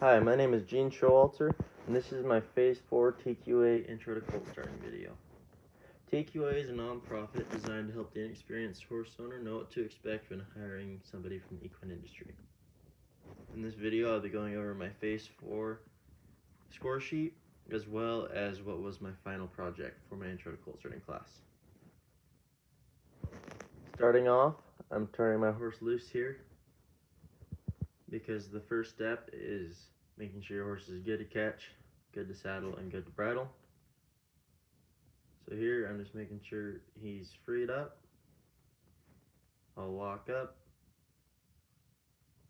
Hi, my name is Gene Showalter, and this is my Phase 4 TQA Intro to Colt Starting video. TQA is a non-profit designed to help the inexperienced horse owner know what to expect when hiring somebody from the equine industry. In this video, I'll be going over my Phase 4 score sheet, as well as what was my final project for my Intro to Colt Starting class. Starting off, I'm turning my horse loose here, because the first step is making sure your horse is good to catch, good to saddle, and good to bridle. So here I'm just making sure he's freed up. I'll walk up,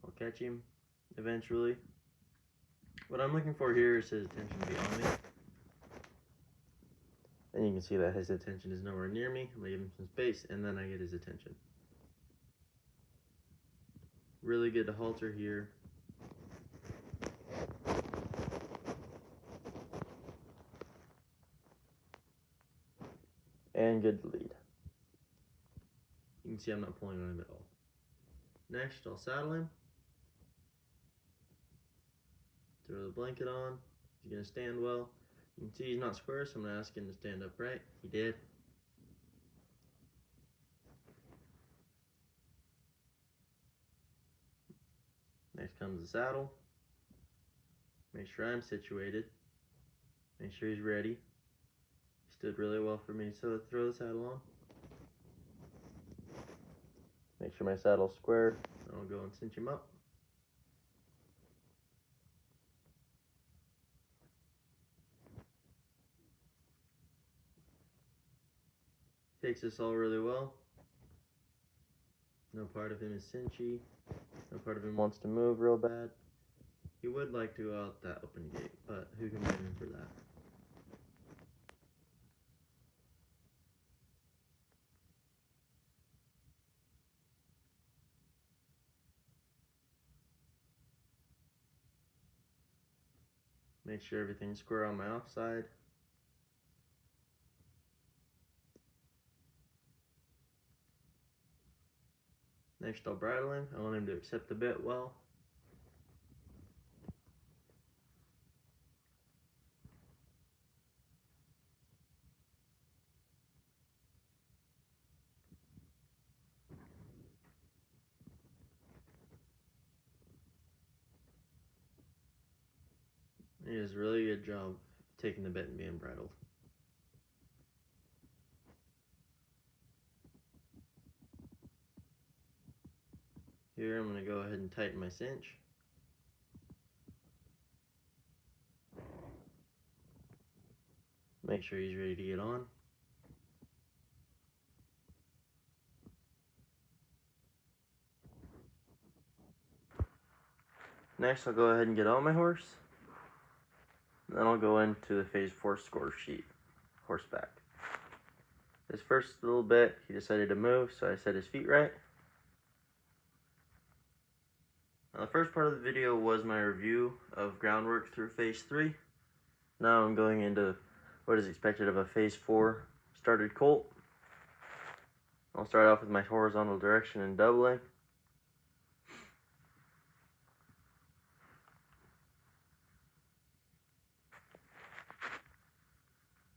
I'll catch him eventually. What I'm looking for here is his attention to be on me. And you can see that his attention is nowhere near me. I'm going to give him some space, and then I get his attention. Really good to halter here. And good to lead. You can see I'm not pulling on him at all. Next, I'll saddle him. Throw the blanket on. He's going to stand well. You can see he's not square, so I'm going to ask him to stand upright. He did. Next comes the saddle. Make sure I'm situated. Make sure he's ready. He stood really well for me, so let's throw the saddle on. Make sure my saddle's square, and I'll go and cinch him up. Takes this all really well. No part of him is cinchy. No part of him wants to move real bad. He would like to go out that open gate, but who can blame him for that? Make sure everything's square on my offside. Next, I'll bridle him. I want him to accept the bit well. He does a really good job taking the bit and being bridled. Here, I'm going to go ahead and tighten my cinch. Make sure he's ready to get on. Next, I'll go ahead and get on my horse. Then I'll go into the Phase 4 score sheet, horseback. This first little bit, he decided to move, so I set his feet right. Now, the first part of the video was my review of groundwork through Phase 3. Now I'm going into what is expected of a Phase 4 started colt. I'll start off with my horizontal direction and doubling.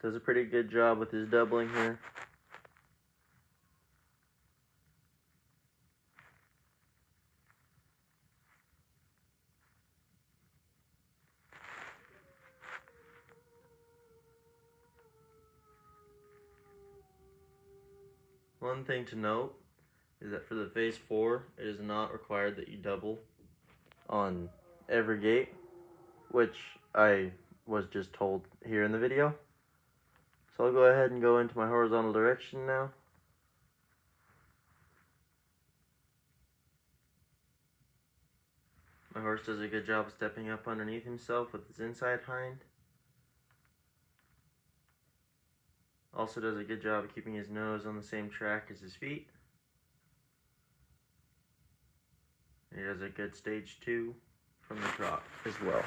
Does a pretty good job with his doubling here. One thing to note is that for the Phase 4, it is not required that you double on every gate, which I was just told here in the video. So I'll go ahead and go into my horizontal direction now. My horse does a good job of stepping up underneath himself with his inside hind. Also does a good job of keeping his nose on the same track as his feet. He does a good stage 2 from the trot as well.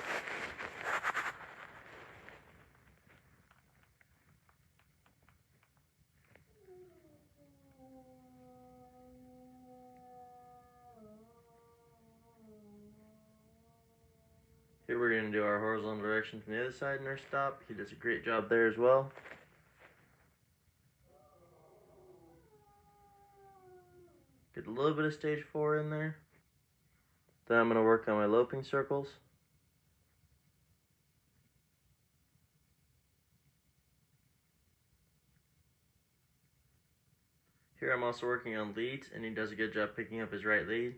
Here we're going to do our horizontal direction from the other side in our stop. He does a great job there as well. Get a little bit of stage 4 in there. Then I'm going to work on my loping circles. Here I'm also working on leads, and he does a good job picking up his right lead.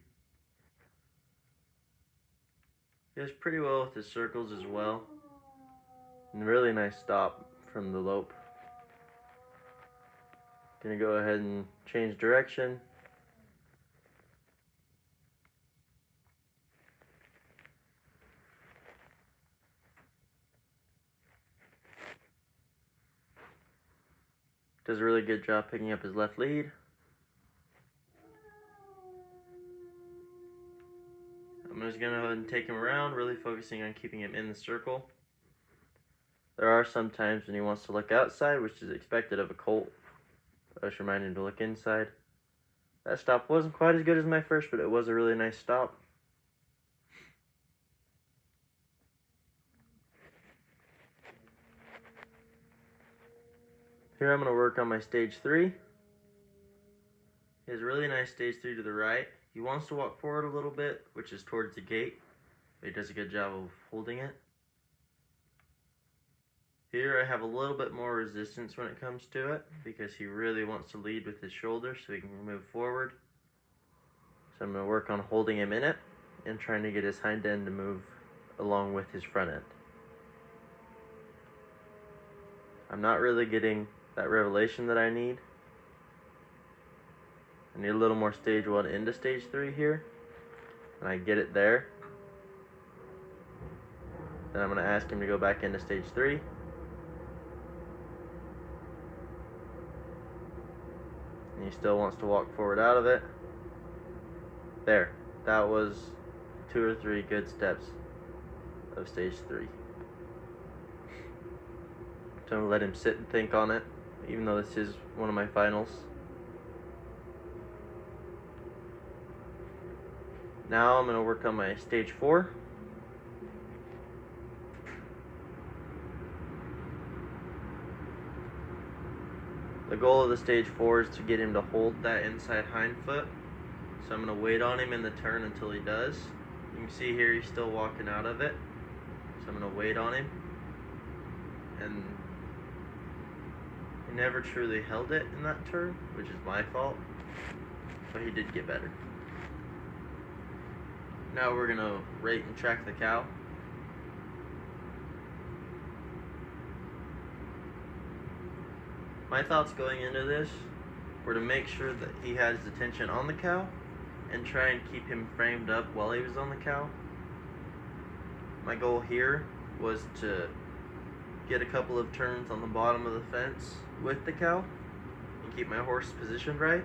He does pretty well with his circles as well. And really nice stop from the lope. Gonna go ahead and change direction. Does a really good job picking up his left lead. I'm just gonna go ahead and take him around, really focusing on keeping him in the circle. There are some times when he wants to look outside, which is expected of a Colt. I just remind him to look inside. That stop wasn't quite as good as my first, but it was a really nice stop. Here I'm going to work on my stage 3. He has a really nice stage 3 to the right. He wants to walk forward a little bit, which is towards the gate, but he does a good job of holding it. Here I have a little bit more resistance when it comes to it, because he really wants to lead with his shoulders so he can move forward. So I'm going to work on holding him in it and trying to get his hind end to move along with his front end. I'm not really getting that revelation that I need. I need a little more stage 1 into stage 3 here, and I get it there. Then I'm going to ask him to go back into stage 3. And he still wants to walk forward out of it. There, that was 2 or 3 good steps of stage 3. So I'm going to let him sit and think on it, even though this is one of my finals. Now I'm going to work on my stage 4. The goal of the stage 4 is to get him to hold that inside hind foot. So I'm going to wait on him in the turn until he does. You can see here he's still walking out of it. So I'm going to wait on him. And he never truly held it in that turn, which is my fault. But he did get better. Now we're going to rate and track the cow. My thoughts going into this were to make sure that he had his attention on the cow and try and keep him framed up while he was on the cow. My goal here was to get a couple of turns on the bottom of the fence with the cow and keep my horse positioned right.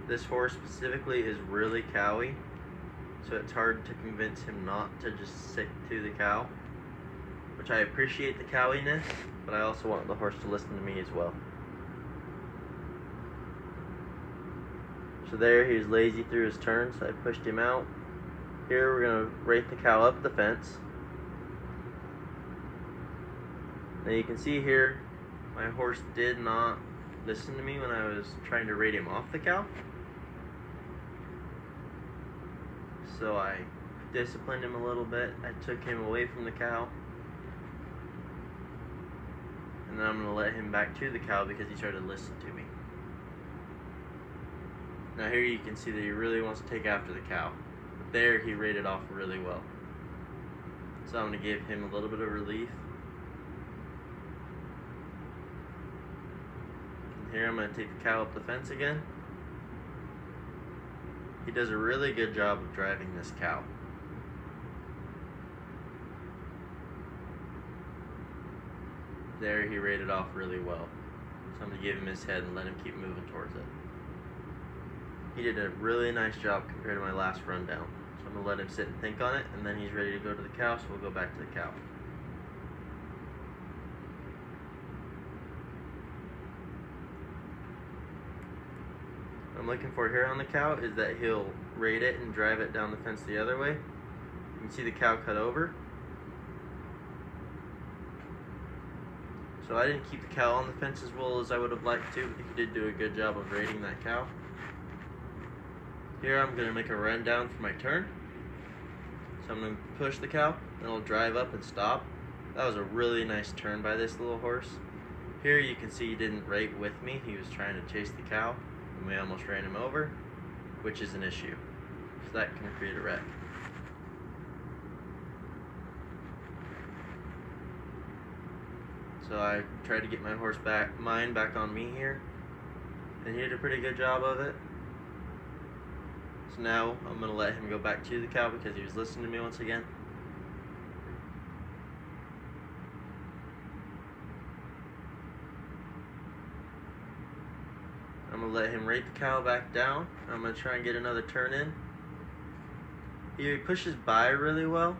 This horse specifically is really cowy, so it's hard to convince him not to just stick to the cow, which I appreciate the cowiness, but I also want the horse to listen to me as well. So there, he was lazy through his turn, so I pushed him out. Here we're going to rate the cow up the fence. Now you can see here, my horse did not listen to me when I was trying to rate him off the cow. So I disciplined him a little bit. I took him away from the cow. And then I'm going to let him back to the cow because he started to listen to me. Now here you can see that he really wants to take after the cow. But there he rated off really well. So I'm going to give him a little bit of relief. And here I'm going to take the cow up the fence again. He does a really good job of driving this cow. There he rated off really well. So I'm going to give him his head and let him keep moving towards it. He did a really nice job compared to my last rundown. So I'm going to let him sit and think on it, and then he's ready to go to the cow, so we'll go back to the cow. What I'm looking for here on the cow is that he'll rate it and drive it down the fence the other way. You can see the cow cut over. So I didn't keep the cow on the fence as well as I would have liked to, but he did do a good job of rating that cow. Here I'm going to make a run down for my turn. So I'm going to push the cow, then I'll drive up and stop. That was a really nice turn by this little horse. Here you can see he didn't rate with me. He was trying to chase the cow, and we almost ran him over, which is an issue. So that can create a wreck. So I tried to get my horse back on me here, and he did a pretty good job of it. So now I'm going to let him go back to the cow because he was listening to me once again. I'm going to let him rate the cow back down. I'm going to try and get another turn in. He pushes by really well,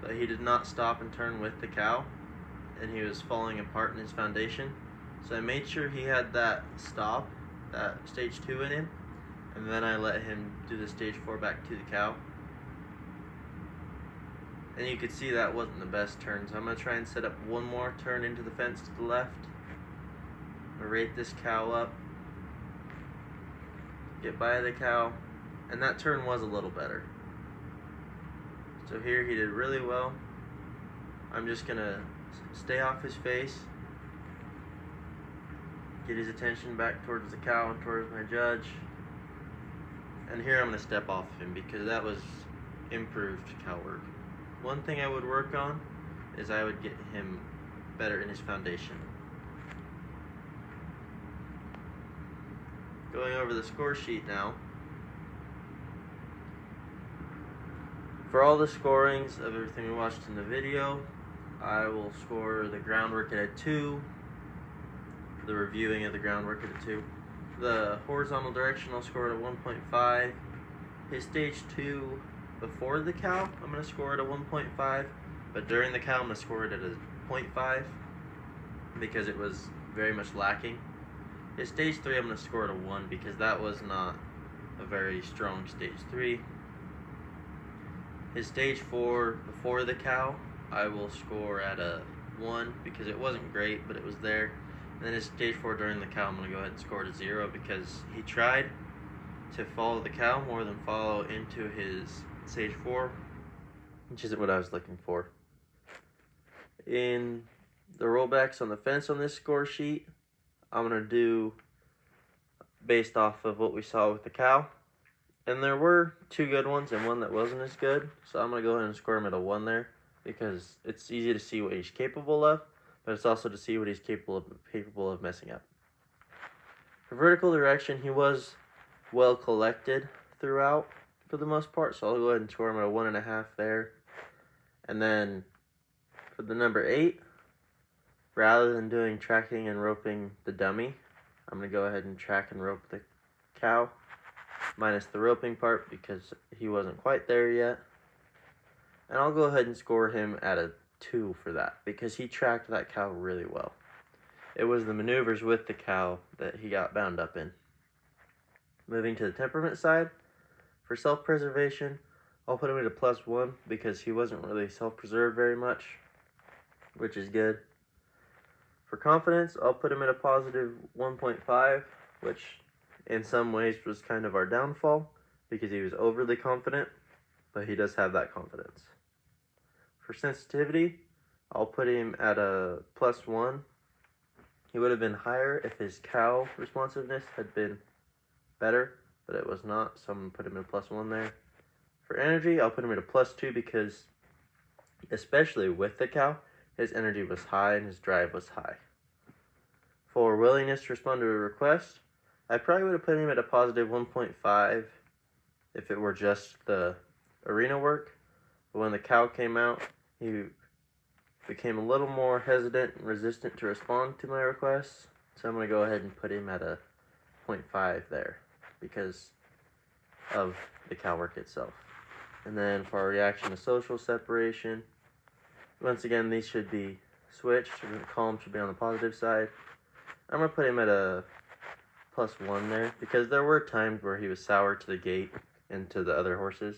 but he did not stop and turn with the cow, and he was falling apart in his foundation. So I made sure he had that stop, that stage 2 in him, and then I let him do the stage 4 back to the cow. And you could see that wasn't the best turn, so I'm going to try and set up one more turn into the fence to the left. I'm going to rate this cow up, get by the cow, and that turn was a little better. So here he did really well. I'm just going to stay off his face, get his attention back towards the cow and towards my judge. And here I'm going to step off of him because that was improved cow work. One thing I would work on is I would get him better in his foundation. Going over the score sheet now. For all the scorings of everything we watched in the video, I will score the groundwork at a 2, the reviewing of the groundwork at a 2. The horizontal direction I'll score at a 1.5. His stage 2 before the cow, I'm going to score it at a 1.5, but during the cow I'm going to score it at a 0.5 because it was very much lacking. His stage 3 I'm going to score at a 1 because that was not a very strong stage 3. His stage 4 before the cow, I will score at a 1 because it wasn't great, but it was there. And then his stage 4 during the cow, I'm going to go ahead and score it a 0 because he tried to follow the cow more than follow into his stage 4, which isn't what I was looking for. In the rollbacks on the fence on this score sheet, I'm going to do based off of what we saw with the cow. And there were 2 good ones and one that wasn't as good. So I'm going to go ahead and score him at a 1 there because it's easy to see what he's capable of, but it's also to see what he's capable of messing up. For vertical direction, he was well collected throughout for the most part, so I'll go ahead and score him at a 1.5 there. And then for the number 8, rather than doing tracking and roping the dummy, I'm going to go ahead and track and rope the cow, minus the roping part because he wasn't quite there yet. And I'll go ahead and score him at a 2 for that because he tracked that cow really well. It was the maneuvers with the cow that he got bound up in. Moving to the temperament side, for self-preservation, I'll put him at a +1 because he wasn't really self-preserved very much, which is good. For confidence, I'll put him at a positive 1.5, which in some ways was kind of our downfall because he was overly confident, but he does have that confidence. For sensitivity, I'll put him at a +1. He would have been higher if his cow responsiveness had been better, but it was not, so I'm going to put him at a +1 there. For energy, I'll put him at a +2 because, especially with the cow, his energy was high and his drive was high. For willingness to respond to a request, I probably would have put him at a positive 1.5 if it were just the arena work. But when the cow came out, he became a little more hesitant and resistant to respond to my requests. So I'm going to go ahead and put him at a 0.5 there because of the cow work itself. And then for our reaction to social separation, once again, these should be switched. The column should be on the positive side. I'm going to put him at a +1 there, because there were times where he was sour to the gate and to the other horses.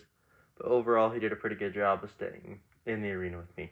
But overall, he did a pretty good job of staying in the arena with me.